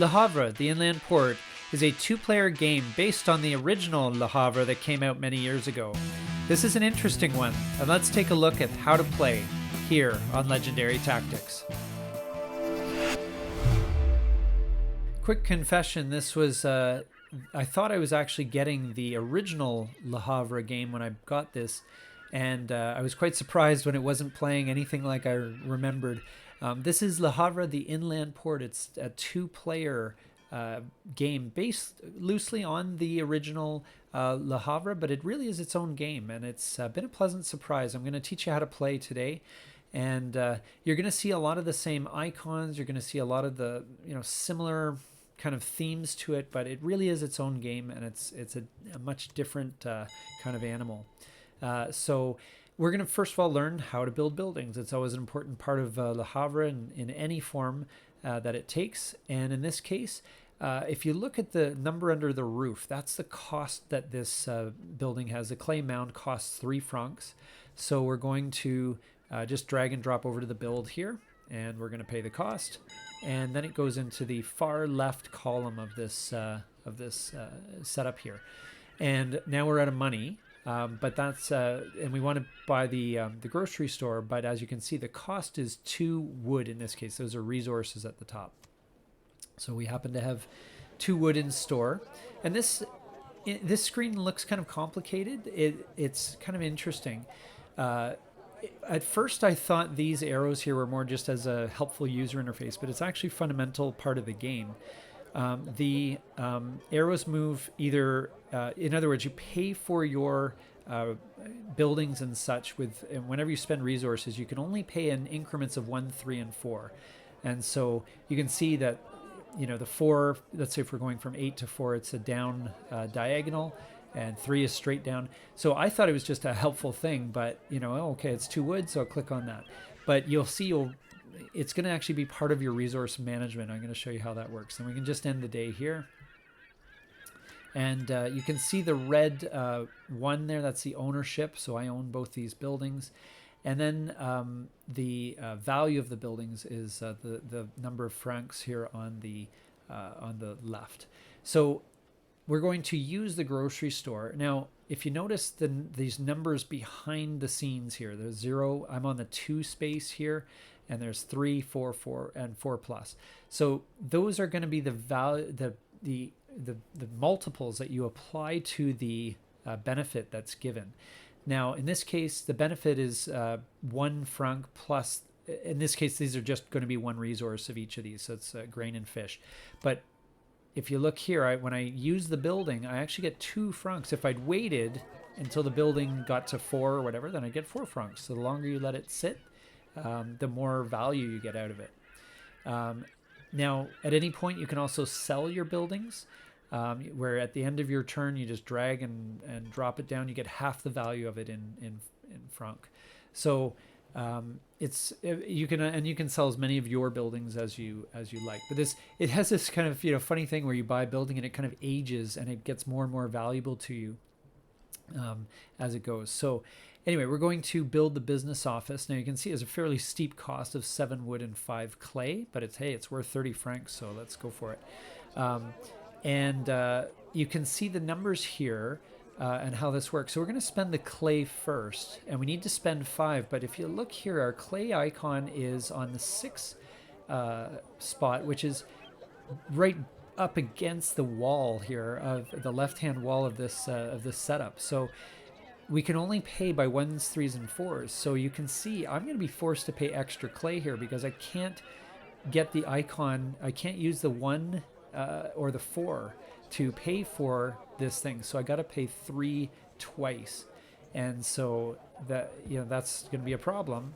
Le Havre The Inland Port is a two-player game based on the original Le Havre that came out many years ago. This is an interesting one, and let's take a look at how to play here on Legendary Tactics. Quick confession, this was, I thought I was actually getting the original Le Havre game when I got this, and I was quite surprised when it wasn't playing anything like I remembered. This is Le Havre The Inland Port. It's a two-player game based loosely on the original Le Havre, but it really is its own game, and it's been a pleasant surprise. I'm going to teach you how to play today, and you're going to see a lot of the same icons. You're going to see a lot of the similar kind of themes to it, but it really is its own game, and it's a much different kind of animal. So we're going to first of all learn how to build buildings. It's always an important part of Le Havre in any form that it takes. And in this case, if you look at the number under the roof, that's the cost that this building has. The clay mound costs 3 francs. So we're going to just drag and drop over to the build here, and we're going to pay the cost. And then it goes into the far left column of this setup here. And now we're out of money. But that's and we want to buy the grocery store, but as you can see, the cost is 2 wood in this case. Those are resources at the top. So we happen to have 2 wood in store, and this screen looks kind of complicated. It's kind of interesting. At first, I thought these arrows here were more just as a helpful user interface, but it's actually a fundamental part of the game. The arrows move either, in other words, you pay for your buildings and such and whenever you spend resources, you can only pay in increments of 1, 3, and 4. And so you can see that, the 4, let's say if we're going from 8 to 4, it's a down diagonal, and 3 is straight down. So I thought it was just a helpful thing, but, okay, it's 2 wood, so I'll click on that. But you'll see it's going to actually be part of your resource management. I'm going to show you how that works. And we can just end the day here. And you can see the red 1 there. That's the ownership. So I own both these buildings. And then the value of the buildings is the number of francs here on the left. So we're going to use the grocery store. Now, if you notice these numbers behind the scenes here, there's 0. I'm on the 2 space here. And there's 3, 4, 4, and 4 plus. So those are going to be the value, the multiples that you apply to the benefit that's given. Now, in this case, the benefit is 1 franc plus. In this case, these are just going to be 1 resource of each of these. So it's grain and fish. But if you look here, when I use the building, I actually get 2 francs. If I'd waited until the building got to 4 or whatever, then I get 4 francs. So the longer you let it sit, the more value you get out of it. Now, at any point, you can also sell your buildings, where at the end of your turn, you just drag and drop it down. You get half the value of it in franc. So you can sell as many of your buildings as you like. But it has this kind of funny thing where you buy a building and it kind of ages and it gets more and more valuable to you as it goes. So anyway, we're going to build the business office. Now you can see it's a fairly steep cost of 7 wood and 5 clay, but it's worth 30 francs, so let's go for it. And you can see the numbers here and how this works. So we're going to spend the clay first, and we need to spend 5, but if you look here, our clay icon is on the 6 spot, which is right up against the wall here of the left-hand wall of this setup. So we can only pay by 1s, 3s, and 4s. So you can see I'm going to be forced to pay extra clay here because I can't get the icon. I can't use the 1 or the 4 to pay for this thing. So I got to pay 3 twice. And so that's going to be a problem.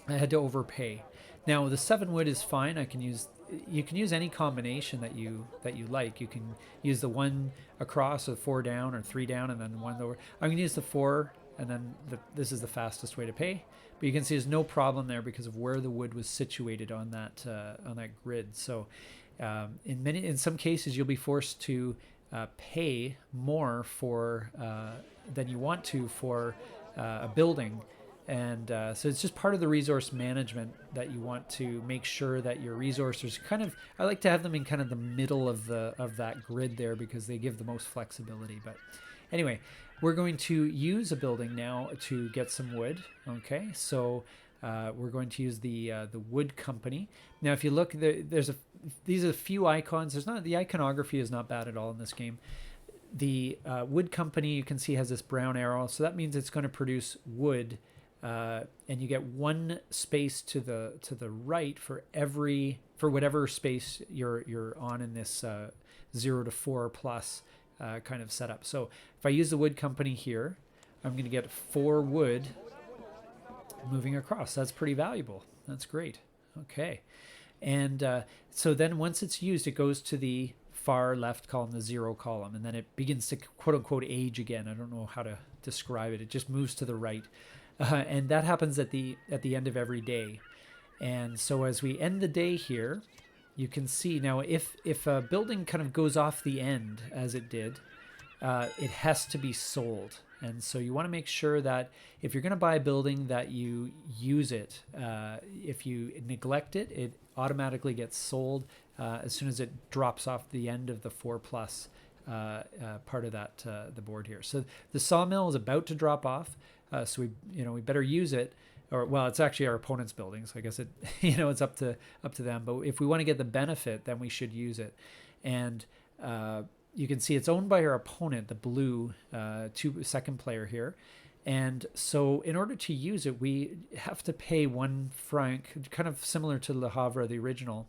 I had to overpay. Now the 7 wood is fine. You can use any combination that you like. You can use the 1 across, or 4 down, or 3 down, and then 1 lower. I'm going to use the 4, and then this is the fastest way to pay. But you can see there's no problem there because of where the wood was situated on that grid. So in some cases you'll be forced to pay more for than you want to for a building. And so it's just part of the resource management that you want to make sure that your resources kind of, I like to have them in kind of the middle of that grid there because they give the most flexibility. But anyway, we're going to use a building now to get some wood. Okay, so we're going to use the wood company. Now, if you look, these are a few icons. The iconography is not bad at all in this game. The wood company, you can see, has this brown arrow, so that means it's going to produce wood, and you get one space to the right for whatever space you're on in this 0 to 4 plus kind of setup. So if I use the wood company here, I'm going to get 4 wood moving across. That's pretty valuable. That's great. Okay, and so then once it's used, it goes to the far left column, the 0 column, and then it begins to quote unquote age again. I don't know how to describe it. It just moves to the right, and that happens at the end of every day. And so as we end the day here, you can see now if a building kind of goes off the end as it did, it has to be sold. And so you want to make sure that if you're going to buy a building that you use it. If you neglect it, it automatically gets sold as soon as it drops off the end of the 4 plus part of that the board here. So the sawmill is about to drop off, so we better use it. Or well, it's actually our opponent's building, so I guess it it's up to them. But if we want to get the benefit, then we should use it. And you can see it's owned by our opponent, the blue second player here. And so in order to use it, we have to pay 1 franc, kind of similar to Le Havre, the original.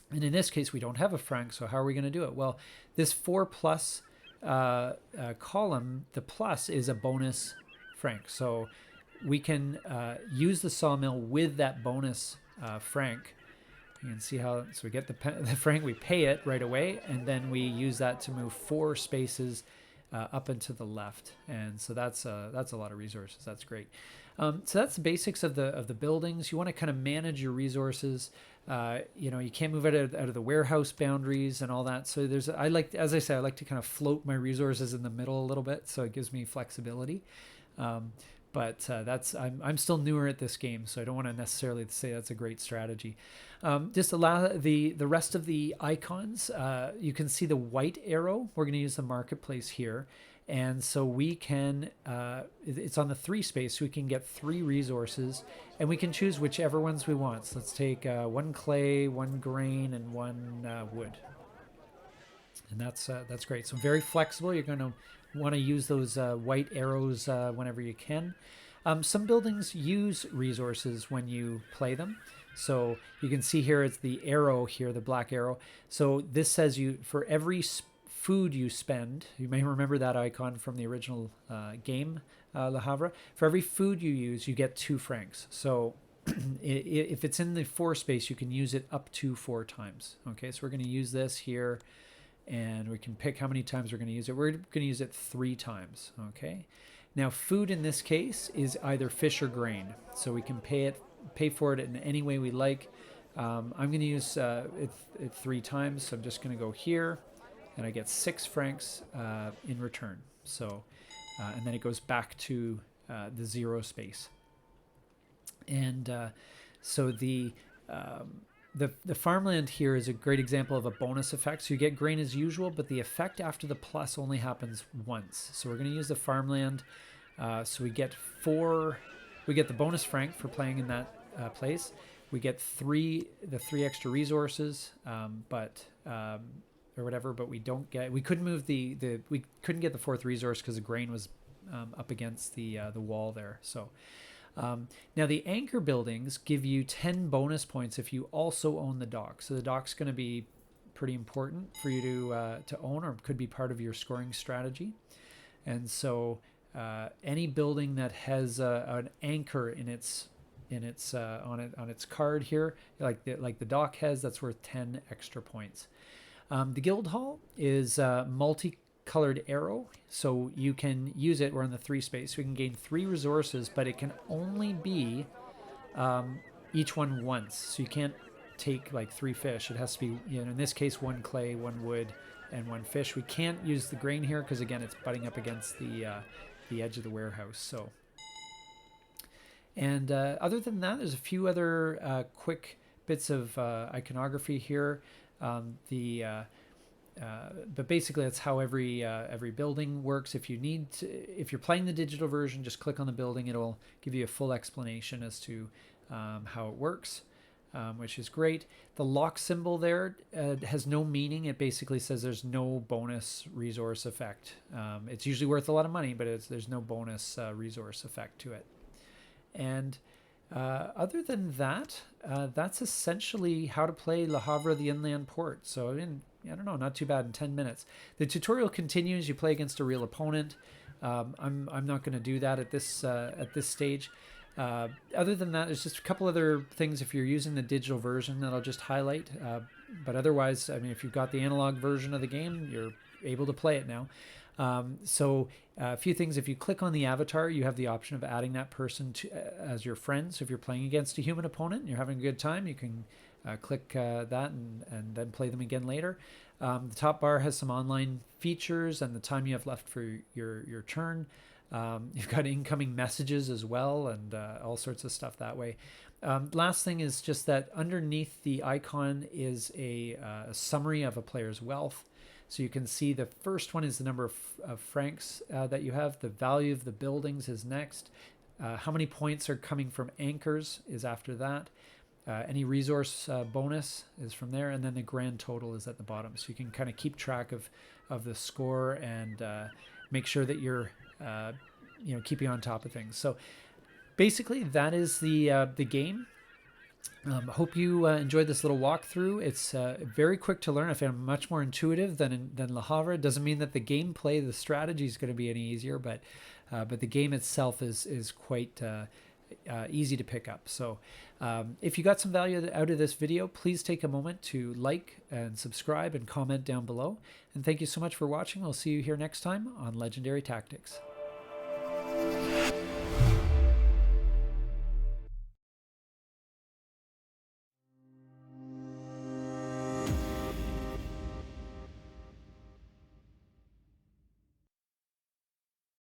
And in this case, we don't have a franc, so how are we going to do it? Well, this 4 plus column, the plus is a bonus franc. So we can use the sawmill with that bonus franc. You can see how, so we get the franc, we pay it right away, and then we use that to move 4 spaces up and to the left. And so that's a lot of resources. That's great. So that's the basics of the buildings. You want to kind of manage your resources. You can't move it out of the warehouse boundaries and all that. So as I say, I like to kind of float my resources in the middle a little bit, so it gives me flexibility. But I'm still newer at this game, so I don't want to necessarily say that's a great strategy. Just allow the rest of the icons. You can see the white arrow. We're going to use the marketplace here, and so we can. It's on the 3 space, so we can get 3 resources, and we can choose whichever ones we want. So let's take 1 clay, 1 grain, and 1 wood, and that's great. So very flexible. You're going to want to use those white arrows whenever you can. Some buildings use resources when you play them. So you can see here it's the arrow here, the black arrow. So this says for every food you spend, you may remember that icon from the original game, Le Havre. For every food you use, you get 2 francs. So if it's in the 4 space, you can use it up to 4 times. Okay, so we're going to use this here. And we can pick how many times we're going to use it. We're going to use it 3 times, okay? Now, food in this case is either fish or grain, so we can pay for it in any way we like. I'm going to use it 3 times, so I'm just going to go here, and I get 6 francs in return. So, and then it goes back to the 0 space. And so the farmland here is a great example of a bonus effect. So you get grain as usual, but the effect after the plus only happens once. So we're going to use the farmland. So we get the bonus franc for playing in that place. We get the 3 extra resources, or whatever, but we couldn't move we couldn't get the 4th resource because the grain was up against the wall there. So. Now the anchor buildings give you 10 bonus points if you also own the dock. So the dock's going to be pretty important for you to own, or could be part of your scoring strategy. And so any building that has an anchor on its card here, like the dock has, that's worth 10 extra points. The guild hall is multicolored arrow, so you can use it. We're in the 3 space. We can gain 3 resources, but it can only be each one once. So you can't take like 3 fish. It has to be, in this case, 1 clay, 1 wood, and 1 fish. We can't use the grain here because again, it's butting up against the edge of the warehouse. So And other than that, there's a few other quick bits of iconography here. But basically, that's how every building works. If you're playing the digital version, just click on the building. It'll give you a full explanation as to how it works, which is great. The lock symbol there has no meaning. It basically says there's no bonus resource effect. It's usually worth a lot of money, but there's no bonus resource effect to it. And other than that, that's essentially how to play Le Havre The Inland Port. So I don't know, not too bad in 10 minutes. The tutorial continues. You play against a real opponent. I'm not going to do that at this stage. Other than that, there's just a couple other things if you're using the digital version that I'll just highlight. But otherwise, I mean, if you've got the analog version of the game, you're able to play it now. So a few things. If you click on the avatar, you have the option of adding that person as your friend. So if you're playing against a human opponent and you're having a good time, you can click that and then play them again later. The top bar has some online features and the time you have left for your turn. You've got incoming messages as well, and all sorts of stuff that way. Last thing is just that underneath the icon is a summary of a player's wealth. So you can see the first one is the number of francs that you have. The value of the buildings is next. How many points are coming from anchors is after that. Any resource bonus is from there. And then the grand total is at the bottom. So you can kind of keep track of the score and make sure that you're keeping on top of things. So basically that is the game. Hope you enjoyed this little walkthrough. It's very quick to learn. I found much more intuitive than Le Havre. It doesn't mean that the gameplay, the strategy is going to be any easier, but the game itself is quite easy to pick up. So if you got some value out of this video, please take a moment to like and subscribe and comment down below. And thank you so much for watching. We'll see you here next time on Legendary Tactics.